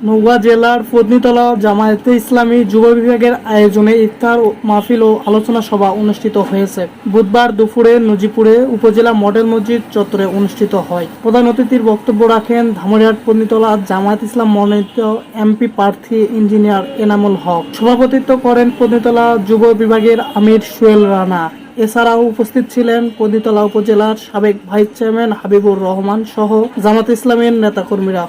নওগাঁ জেলার পত্নীতলা জামায়াতে ইসলামী যুব বিভাগের আয়োজনে ইফতার মাহফিল ও আলোচনা সভা অনুষ্ঠিত হয়েছে। বুধবার দুপুরে নজিপুরে উপজেলা মডেল মসজিদ চত্বরে অনুষ্ঠিত হয়। প্রধান অতিথির বক্তব্য রাখেন ধামরাইহাট পত্নীতলা জামায়াত ইসলাম মনোনীত এমপি প্রার্থী ইঞ্জিনিয়ার এনামুল হক। সভাপতিত্ব করেন পত্নীতলা যুব বিভাগের আমির সোহেল রানা। এছাড়াও উপস্থিত ছিলেন পত্নীতলা উপজেলার সাবেক ভাইস চেয়ারম্যান হাবিবুর রহমান সহ জামায়াত ইসলামের নেতাকর্মীরা।